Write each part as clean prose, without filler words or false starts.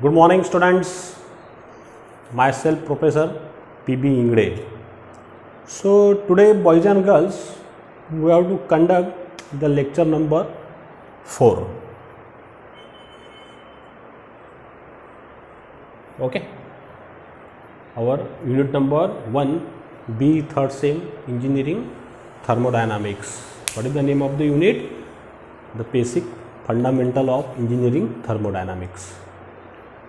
Good morning, students. Myself, Professor P.B. Ingde. So, today, boys and girls, we have to conduct the lecture number 4. Okay. Our unit number 1, B, 3rd sem, Engineering Thermodynamics. What is the name of the unit? The basic fundamental of engineering thermodynamics.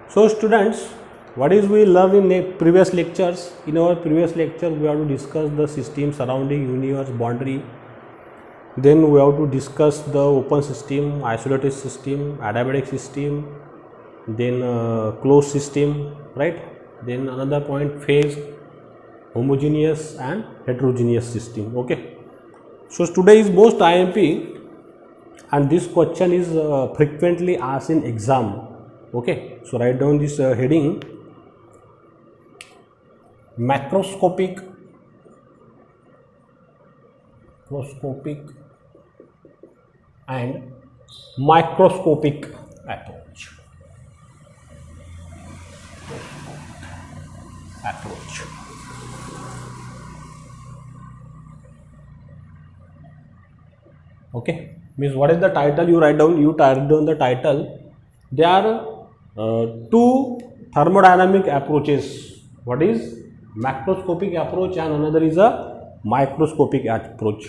So students, what is we learned in the previous lectures? In our previous lecture, we have to discuss the system surrounding universe boundary. Then we have to discuss the open system, isolated system, adiabatic system, then closed system, right? Then another point, phase, homogeneous and heterogeneous system. Okay. So today is most IMP, and this question is frequently asked in exam. Okay, so write down this heading: macroscopic and microscopic approach. Okay, means what is the title? You write down the title. There are two thermodynamic approaches. What is macroscopic approach and another is a microscopic approach.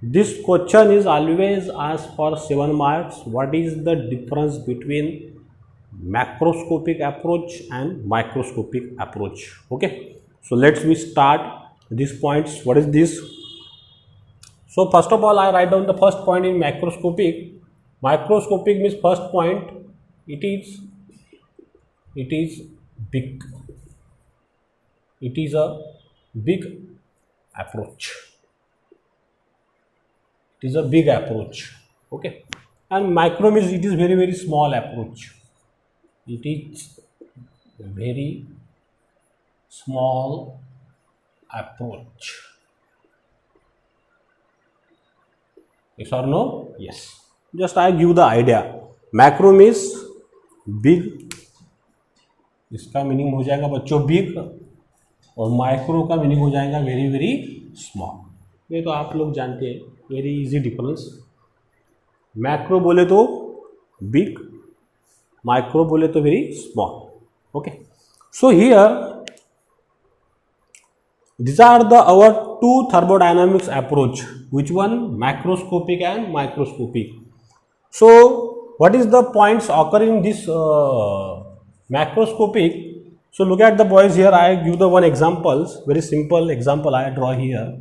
This question is always asked for 7 marks. What is the difference between macroscopic approach and microscopic approach? Okay, so let's we start these points. What is this? So first of all, I write down the first point in macroscopic. Macroscopic means first point, it is big. It is a big approach. It is a big approach. Okay. And micro means it is very, very small approach. It is a very small approach. Yes or no? Yes. Just I give the idea. Macro means big. इसका meaning हो जाएगा बच्चों big, और micro का meaning हो जाएगा very very small. ये तो आप लोग जानते हैं, वेरी इजी डिफरेंस. मैक्रो बोले तो बिग, माइक्रो बोले तो very small. Okay, so here these are the our two thermodynamics approach. Which one? Macroscopic and microscopic. So what is the points occurring this macroscopic? So look at the boys here. I give the one examples, very simple example I draw here.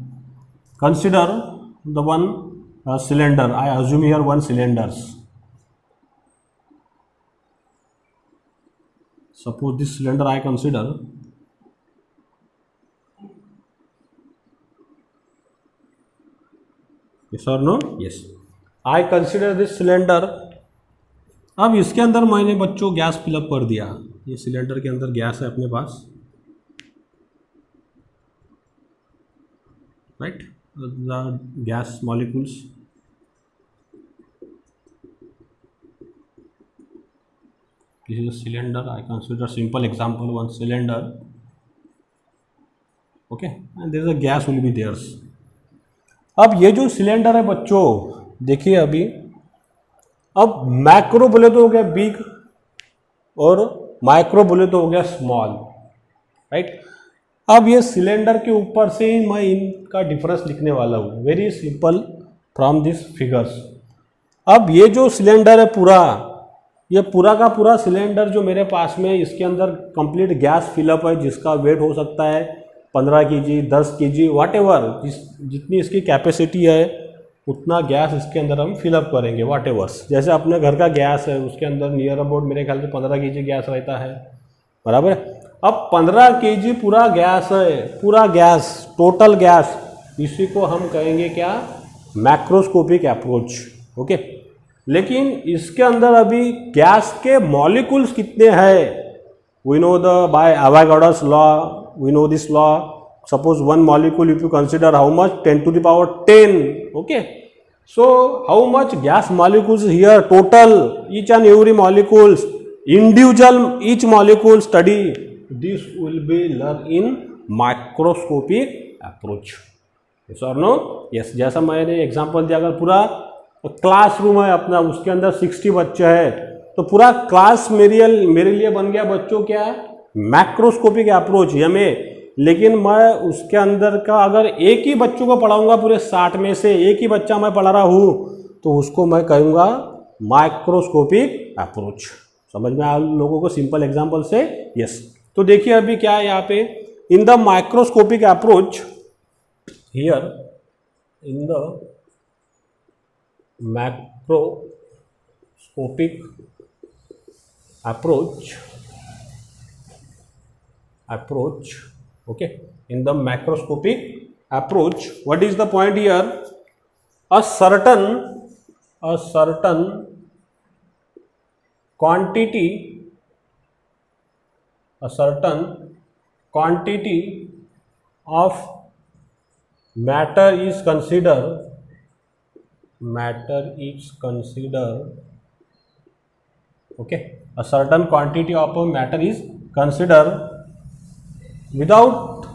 Consider the one cylinder. I assume here one cylinders. Suppose this cylinder I consider. Yes or no? Yes. I consider this cylinder. अब इसके अंदर मैंने बच्चों gas fill up कर दिया. ये cylinder के अंदर गैस है अपने पास, right? The gas molecules. This is a cylinder. I consider simple example one cylinder. Okay, and there is a gas will be there. अब ये जो सिलेंडर है बच्चों, देखिए अभी, अब मैक्रो बोले तो हो गया बिग और माइक्रो बोले तो हो गया स्मॉल, राइट? अब ये सिलेंडर के ऊपर से मैं इनका डिफरेंस लिखने वाला हूँ, very simple from this figures. अब ये जो सिलेंडर है पूरा, ये पूरा का पूरा सिलेंडर जो मेरे पास में, इसके अंदर कंप्लीट गैस फिलअप है, जिसका वेट हो सकता है 15 kg, 10 kg, वाट एवर, जितनी इसकी कैपेसिटी है उतना गैस इसके अंदर हम फिलअप करेंगे, वाट एवर. जैसे अपने घर का गैस है, उसके अंदर नियर अबाउट मेरे ख्याल से 15 kg गैस रहता है, बराबर. अब 15 kg पूरा गैस है, पूरा गैस, टोटल गैस, इसी को हम कहेंगे क्या? Macroscopic approach. ओके, लेकिन इसके अंदर अभी गैस के मॉलिक्यूल्स कितने हैं? We know the by Avogadro's law, we know this law. Suppose one molecule, if you consider how much, 10 to the power 10. Okay, so how much gas molecules here total, each and every molecules individual each molecule study, this will be learned in microscopic approach. yes or no? yes. जैसा मैंने example दिया, अगर पूरा classroom है अपना, उसके अंदर 60 बच्चे हैं, तो पूरा क्लास मेरे लिए बन गया बच्चों क्या, मैक्रोस्कोपिक अप्रोच हमें। लेकिन मैं उसके अंदर का अगर एक ही बच्चों को पढ़ाऊंगा, पूरे 60 में से एक ही बच्चा मैं पढ़ा रहा हूँ, तो उसको मैं कहूँगा माइक्रोस्कोपिक अप्रोच। समझ में आया लोगों को सिंपल एग्जांपल से? यस। तो देखिए अभी क्या है यहाँ पे, in the microscopic approach, here in the macroscopic approach, okay, in the macroscopic approach, what is the point here? A certain quantity of matter is considered, okay, a certain quantity of a matter is considered without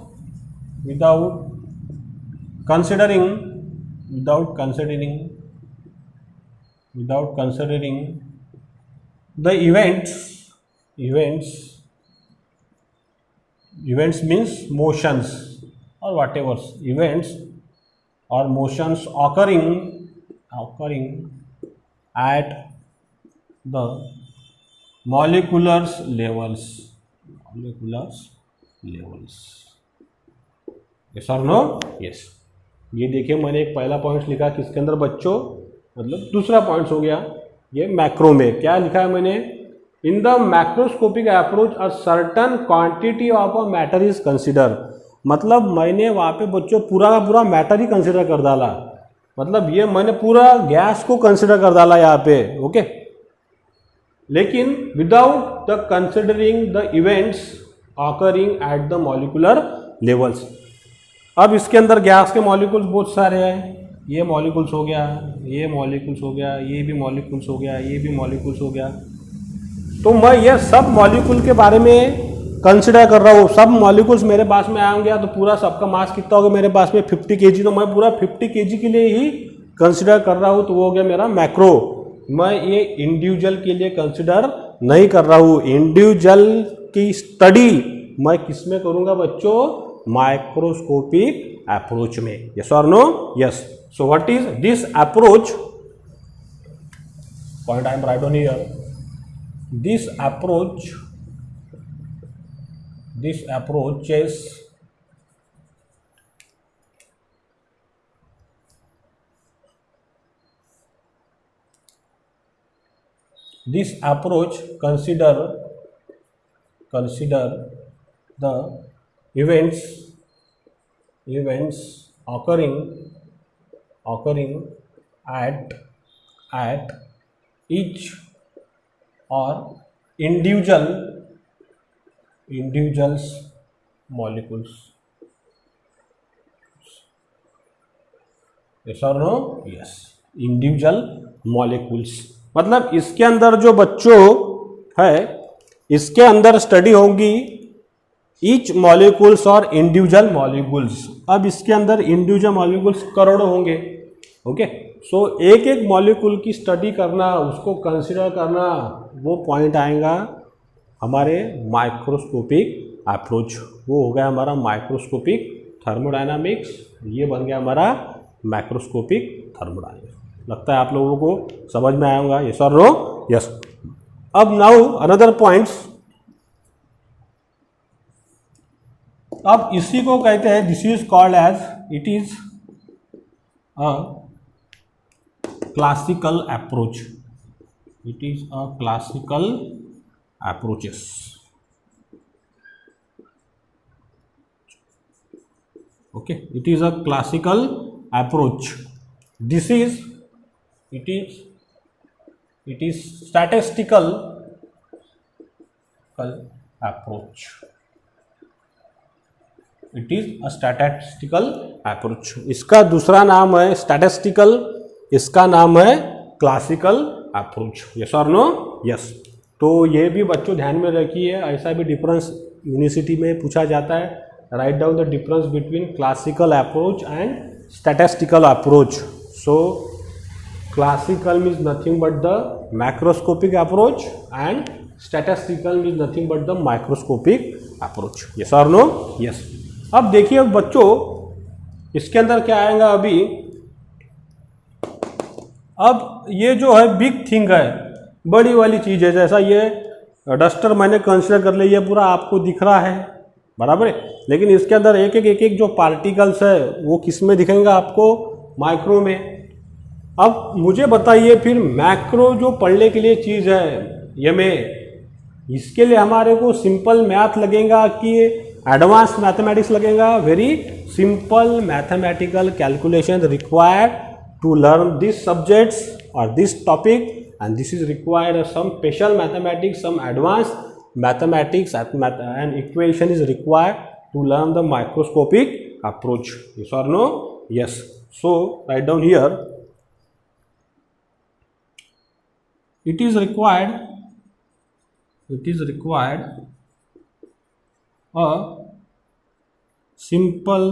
considering the events means motions or whatever events or motions occurring at the molecular levels. yes or no? yes. ये देखिए मैंने एक पहला point लिखा किसके अंदर बच्चों, मतलब दूसरा पॉइंट हो गया ये मैक्रो में। क्या लिखा है मैंने? इन the macroscopic approach a certain quantity of a matter is consider. मतलब मैंने वहाँ पे बच्चों पूरा का पूरा मैटर ही कंसिडर कर डाला, मतलब ये मैंने पूरा गैस को कंसिडर कर डाला यहाँ पे, ओके। लेकिन without the considering the events occurring at the molecular levels. अब इसके अंदर गैस के मॉलिक्यूल्स बहुत सारे हैं, ये मॉलिक्यूल्स हो गया, ये मॉलिक्यूल्स हो गया, ये भी मॉलिक्यूल्स हो गया, ये भी मॉलिक्यूल्स हो गया। तो मैं ये सब मॉलिक्यूल के बारे में कंसिडर कर रहा हूँ। सब मॉलिक्यूल्स मेरे पास में आएंगे तो पूरा सबका मास कितना होगा मेरे पास में 50 kg, तो मैं पूरा 50 kg के लिए ही कंसिडर कर रहा हूँ, तो वो हो गया मेरा मैक्रो। मैं ये इंडिविजुअल के लिए कंसिडर नहीं कर रहा हूँ। इंडिविजुअल की स्टडी मैं किस में करूँगा बच्चों? माइक्रोस्कोपिक अप्रोच में। यस और no? Yes. So what is this approach? Point I am right on here. This approach consider the events occurring at each or individuals molecules. yes or no? yes. individual molecules मतलब इसके अंदर जो बच्चों है, इसके अंदर study होगी each molecules और इंडिविजुअल मॉलिक्यूल्स। अब इसके अंदर इंडिविजुअल मॉलिक्यूल्स करोड़ों होंगे, ओके। सो एक एक मॉलिक्यूल की स्टडी करना, उसको कंसिडर करना, वो पॉइंट आएगा हमारे माइक्रोस्कोपिक अप्रोच। वो हो गया हमारा माइक्रोस्कोपिक थर्मोडायनामिक्स, ये बन गया हमारा मैक्रोस्कोपिक थर्मोडायनामिक्स। लगता है आप लोगों को समझ में आया होगा? यस और नो? यस। अब नाउ अनदर पॉइंट्स। अब इसी को कहते हैं, this is called as, it is a classical approach. It is a classical approaches. Okay, it is a classical approach. This is it is statistical approach. It is a statistical approach. इसका दूसरा नाम है statistical, इसका नाम है classical approach. yes or no? yes. तो ये भी बच्चों ध्यान में रखिए, ऐसा भी डिफरेंस यूनिवर्सिटी में पूछा जाता है। Right down the difference between classical approach and statistical approach. So classical means nothing but the macroscopic approach and statistical means nothing but the microscopic approach. Yes और नो? यस। अब देखिए बच्चों, इसके अंदर क्या आएगा अभी। अब ये जो है बिग थिंग है, बड़ी वाली चीज़ है। जैसा ये डस्टर मैंने कंसीडर कर लिया, ये पूरा आपको दिख रहा है, बराबर है। लेकिन इसके अंदर एक एक जो पार्टिकल्स है वो किस में दिखेंगे आपको? माइक्रो में। अब मुझे बताइए फिर मैक्रो जो पढ़ने के लिए चीज़ है ये में, इसके लिए हमारे को सिंपल मैथ लगेगा कि एडवांस मैथमेटिक्स लगेगा? Very simple mathematical calculation required to learn this subjects और this topic, and this is required some special mathematics, some advanced mathematics and equation is required to learn the microscopic approach. Yes or no? Yes. So write down here, it is required a simple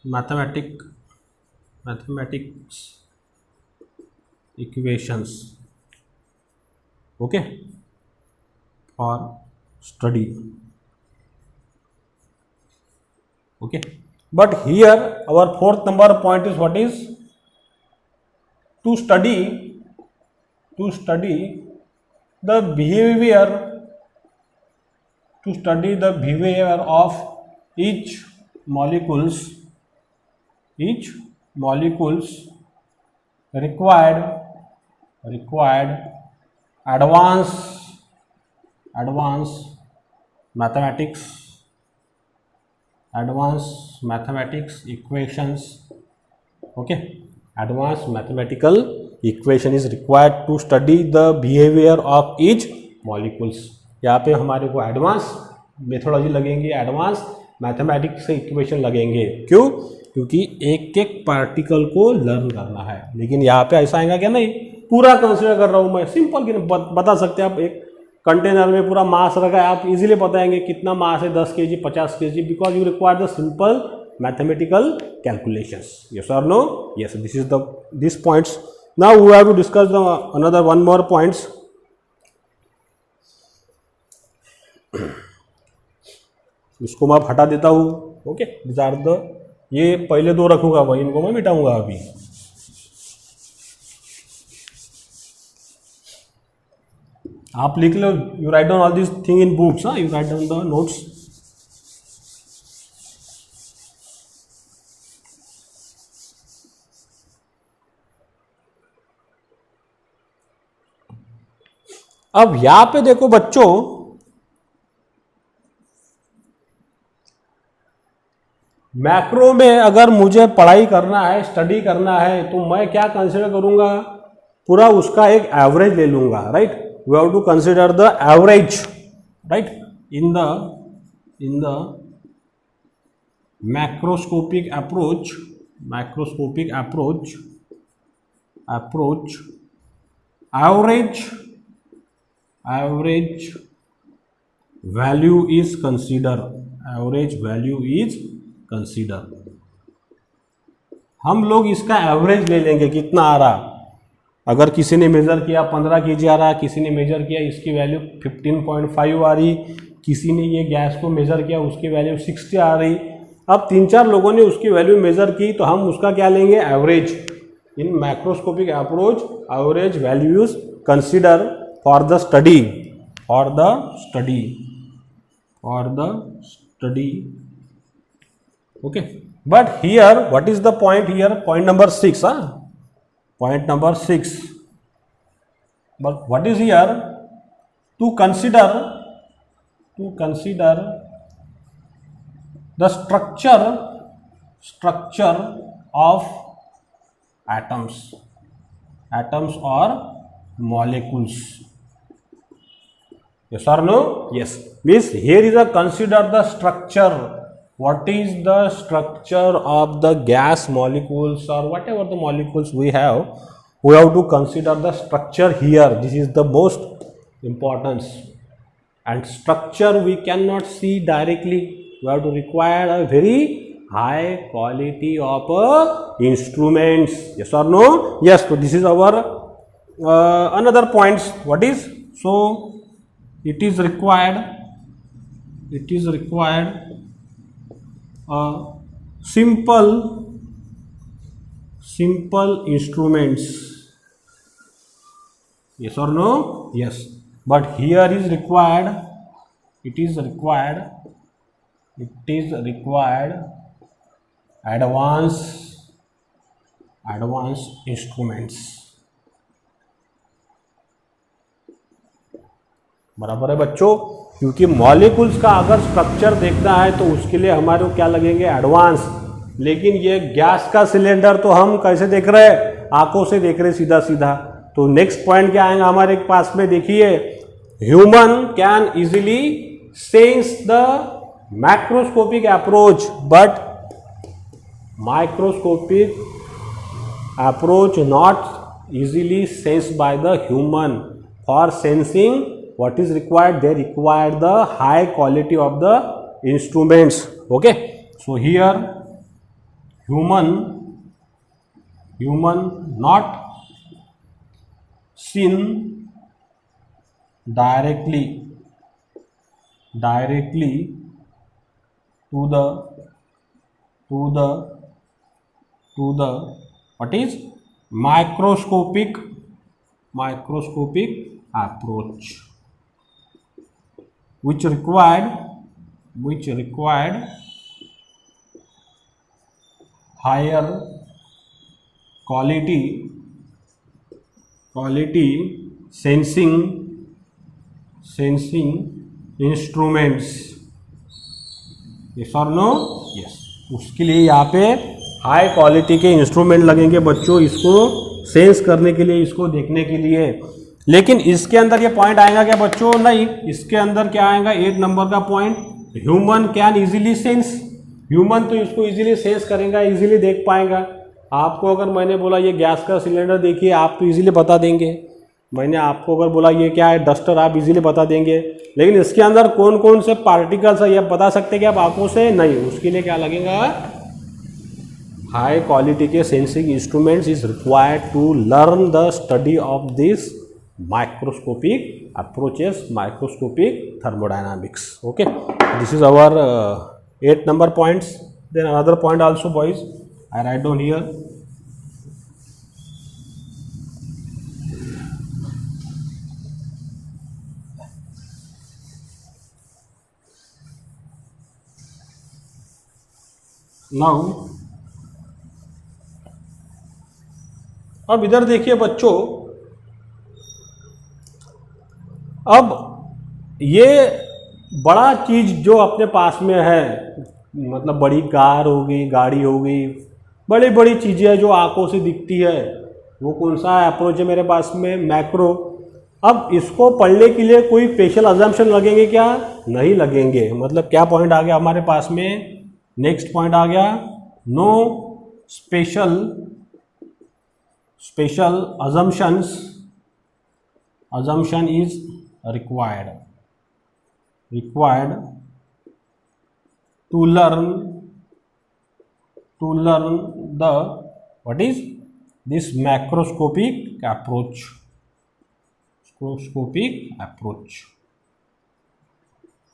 mathematics equations, okay, for study, okay. But here our fourth number point is what is? To study the behavior of each molecules required advanced mathematics equations, okay. Advanced mathematical equation is required to study the behavior of each molecules. यहाँ पे हमारे को advance methodology लगेंगे, advance mathematics से equation लगेंगे। क्यों? क्योंकि एक एक पार्टिकल को लर्न करना है। लेकिन यहाँ पे ऐसा आएगा क्या? नहीं, पूरा कंसिडर कर रहा हूँ मैं। सिंपल कि बता सकते हैं आप, एक कंटेनर में पूरा मास रखा है, आप इजीली बताएंगे कितना मास है, 10 kg 50 kg, because you require the simple mathematical calculations. Yes or no? Yes. These points. Now we have to discuss another one more points. इसको मैं हटा देता हूँ, ओके। ये पहले दो रखूंगा, वही इनको मैं मिटाऊंगा अभी। आप लिख लो, you write down all this thing in books, you write down the notes. अब यहां पे देखो बच्चों, मैक्रो में अगर मुझे पढ़ाई करना है, स्टडी करना है, तो मैं क्या कंसीडर करूंगा? पूरा उसका एक एवरेज ले लूंगा, right. We have to consider the average, right, in the macroscopic approach average value is considered, हम लोग इसका एवरेज ले लेंगे, कितना आ रहा। अगर किसी ने मेजर किया 15 kg आ रहा, किसी ने मेजर किया इसकी वैल्यू 15.5 आ रही, किसी ने ये गैस को मेजर किया उसकी वैल्यू 60 आ रही। अब 3-4 लोगों ने उसकी वैल्यू मेजर की, तो हम उसका क्या लेंगे? Average. In macroscopic approach average values consider for the study, okay. But here what is the point here? Point number 6, point number 6. But what is here? To consider the structure of atoms or molecules. Yes or no? Yes. Means here is a consider the structure. What is the structure of the gas molecules or whatever the molecules we have? we have to consider the structure here. This is the most importance, and structure we cannot see directly. We have to require a very high quality of instruments. Yes or no? Yes. So this is our another points. What is? So it is required simple instruments. Yes or no? Yes. But here is required, it is required advanced instruments. बराबर है बच्चों, क्योंकि molecules का अगर structure देखना है तो उसके लिए हमारे को क्या लगेंगे, एडवांस। लेकिन ये गैस का सिलेंडर तो हम कैसे देख रहे हैं, आंखों से देख रहे हैं सीधा सीधा। तो नेक्स्ट पॉइंट क्या आएगा हमारे पास में, देखिए, human can easily sense the macroscopic approach but microscopic approach not easily sensed by the human. For sensing what is required, they require the high quality of the instruments. Okay, so here human not seen directly to the what is microscopic approach, which required higher quality sensing instruments. Yes or no? Yes. उसके लिए यहाँ पे high quality के instrument लगेंगे बच्चों, इसको sense करने के लिए, इसको देखने के लिए। लेकिन इसके अंदर ये पॉइंट आएगा क्या बच्चों, नहीं। इसके अंदर क्या आएगा, 1 नंबर का point, human can easily sense. Human तो इसको इजीली सेंस करेगा, इजीली देख पाएगा। आपको अगर मैंने बोला ये गैस का सिलेंडर देखिए, आप तो इजीली बता देंगे। मैंने आपको अगर बोला ये क्या है, डस्टर, आप इजीली बता देंगे। लेकिन इसके अंदर कौन कौन से पार्टिकल्स है ये बता सकते क्या आप आंखों से, नहीं। उसके लिए क्या लगेगा, हाई क्वालिटी के sensing instruments is required to learn the study of this microscopic approaches, microscopic thermodynamics. Okay, this is our 8 number points. Then another point also, boys, I write down here. Now अब इधर देखिए बच्चों, अब ये बड़ा चीज जो अपने पास में है, मतलब बड़ी कार हो गई, गाड़ी हो गई, बड़ी बड़ी चीजें जो आंखों से दिखती है, वो कौन सा अप्रोच है मेरे पास में, मैक्रो। अब इसको पढ़ने के लिए कोई स्पेशल अजम्पशन लगेंगे क्या, नहीं लगेंगे। मतलब क्या पॉइंट आ गया हमारे पास में, नेक्स्ट पॉइंट आ गया, no special assumption is required to learn the what is this macroscopic approach.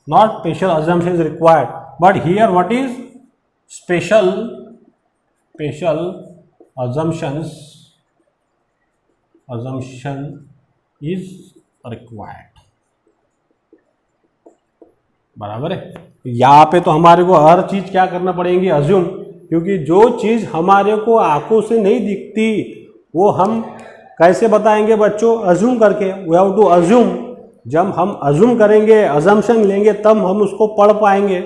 Not special assumption is required, but here what is special assumption is required. बराबर है। यहाँ पे तो हमारे को हर चीज क्या करना पड़ेगी, अज्यूम, क्योंकि जो चीज हमारे को आंखों से नहीं दिखती वो हम कैसे बताएंगे बच्चों, अज्यूम करके। We have to assume. जब हम अज्यूम करेंगे, अजम्पशन लेंगे, तब हम उसको पढ़ पाएंगे।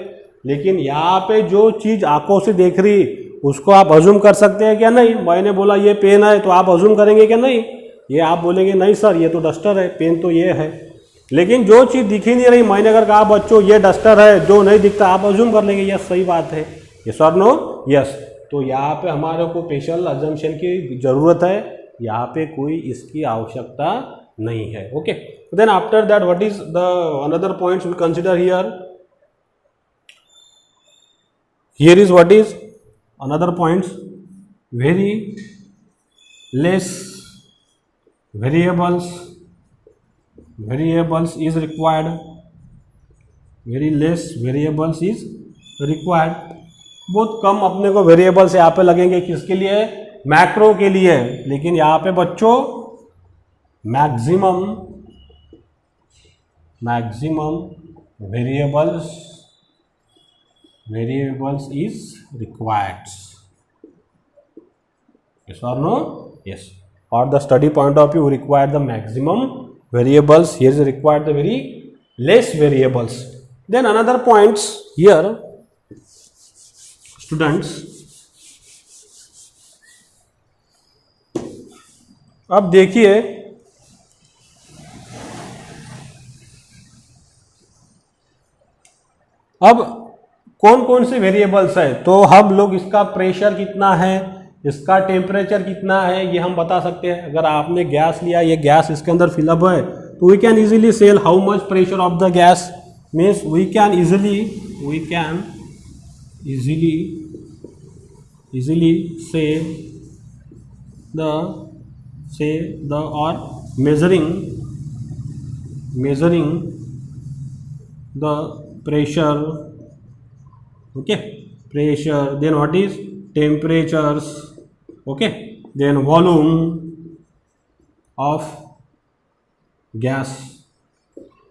लेकिन यहाँ पे जो चीज आंखों से देख रही उसको आप अज्यूम कर सकते हैं क्या, नहीं। मैंने बोला ये पेन है तो आप अज्यूम करेंगे क्या, नहीं। ये आप बोलेंगे नहीं सर ये तो डस्टर है, पेन तो ये है। लेकिन जो चीज़ दिखी नहीं रही, मैंने अगर कहा बच्चों ये डस्टर है, जो नहीं दिखता आप अज्यूम कर लेंगे, यस सही बात है, यस और नो, यस। तो यहाँ पे हमारे को स्पेशल अजम्पशन की ज़रूरत है। यहाँ पे कोई इसकी आवश्यकता नहीं है. Okay, then after that what is the another points we consider here. Here is what is another points. Very less variables is required. very less variables is required. बहुत कम अपने को वेरिएबल्स यहाँ पे लगेंगे. किसके लिए? मैक्रो के लिए. लेकिन यहाँ पे बच्चों maximum variables is required. yes or no? yes. For the study point of view, we require the maximum variables. Here is required the very less variables. Then another points here, students. अब देखिए, अब कौन कौन से variables है. तो हम लोग इसका प्रेशर कितना है, इसका टेम्परेचर कितना है, ये हम बता सकते हैं. अगर आपने गैस लिया, ये गैस इसके अंदर फिलअप है, तो we can easily tell how much pressure of the gas. Means we can easily say the or measuring the pressure. okay, pressure, then what is temperatures. okay, then volume of gas.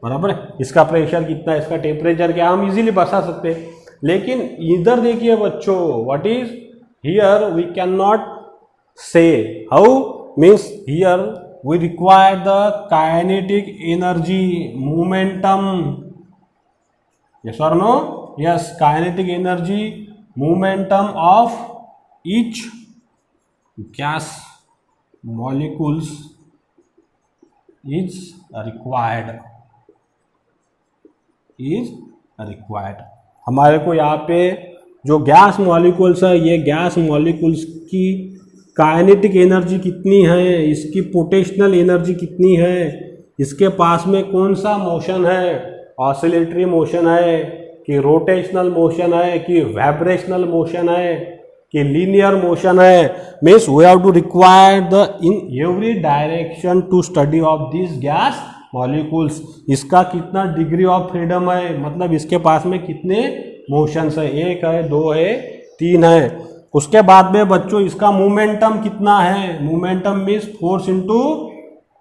बराबर है. इसका pressure कितना है, इसका temperature क्या, हम easily बता सकते हैं. लेकिन इधर देखिए बच्चों, what is here we can not say how. Means here we require the kinetic energy, momentum. Yes और no? Yes, kinetic energy, momentum of each gas molecules is required. हमारे को यहाँ पे जो गैस मॉलिक्यूल्स है, ये गैस मॉलिक्यूल्स की kinetic energy कितनी है, इसकी पोटेंशियल एनर्जी कितनी है, इसके पास में कौन सा मोशन है, ऑसिलेटरी मोशन है कि रोटेशनल मोशन है कि वाइब्रेशनल मोशन है कि लीनियर मोशन है. Means we have to require the in every direction to study of this gas molecules. इसका कितना डिग्री ऑफ फ्रीडम है, मतलब इसके पास में कितने मोशंस है, 1 है, 2 है, 3 है. उसके बाद में बच्चों इसका मोमेंटम कितना है. Momentum means force into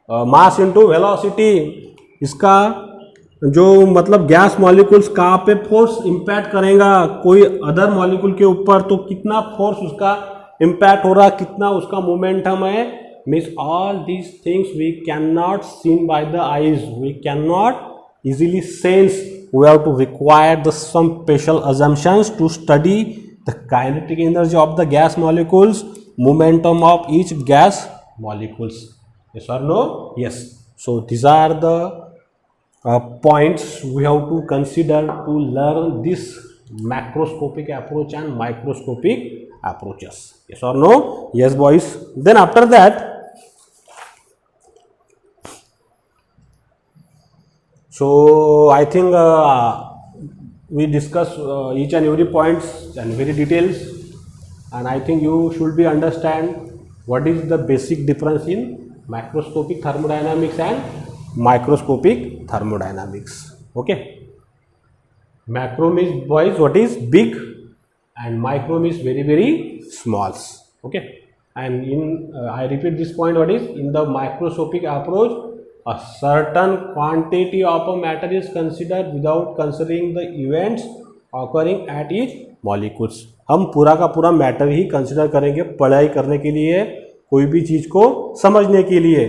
mass into velocity. इसका जो मतलब गैस मॉलिक्यूल्स कहाँ पे फोर्स इम्पैक्ट करेगा कोई अदर मॉलिक्यूल के ऊपर, तो कितना फोर्स उसका इम्पैक्ट हो रहा, कितना उसका मोमेंटम है. Means all these things we can not seen by the eyes, we can not easily sense. We have to require the some special assumptions to study the kinetic energy of the gas molecules, momentum of each gas molecules. Yes और no? Yes. So these are the points we have to consider to learn this macroscopic approach and microscopic approaches. Yes or no? Yes boys. Then after that, so I think we discuss each and every points and very details, and I think you should be understand what is the basic difference in macroscopic thermodynamics and microscopic thermodynamics. okay, macro means boys what is big and micro means very very small. okay, and in I repeat this point, what is in the microscopic approach a certain quantity of a matter is considered without considering the events occurring at each molecules. हम पूरा का पूरा matter ही consider करेंगे पढ़ाई करने के लिए, कोई भी चीज़ को समझने के लिए.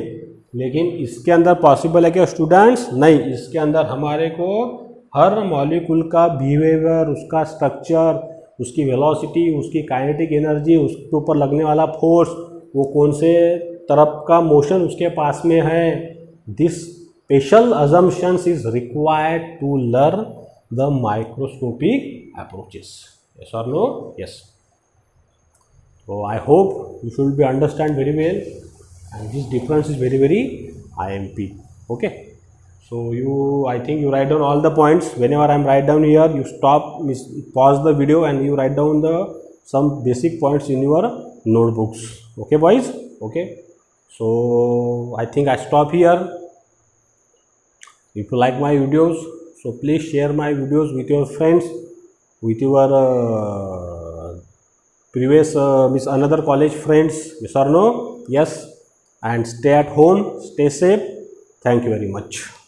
लेकिन इसके अंदर पॉसिबल है कि स्टूडेंट्स नहीं, इसके अंदर हमारे को हर मॉलिक्यूल का बिहेवियर, उसका स्ट्रक्चर, उसकी वेलोसिटी, उसकी काइनेटिक एनर्जी, उसके ऊपर लगने वाला फोर्स, वो कौन से तरफ का मोशन उसके पास में है, this special assumptions is required to learn the microscopic approaches. Yes और no? Yes. So I hope you should be understand very well. and this difference is very very IMP. Okay, so I think you write down all the points. Whenever I'm write down here, you stop, pause the video, and you write down the some basic points in your notebooks. Okay boys. Okay, so I think I stop here. If you like my videos, so please share my videos with your friends, with your previous another college friends. Yes or no? Yes. And stay at home, stay safe. Thank you very much.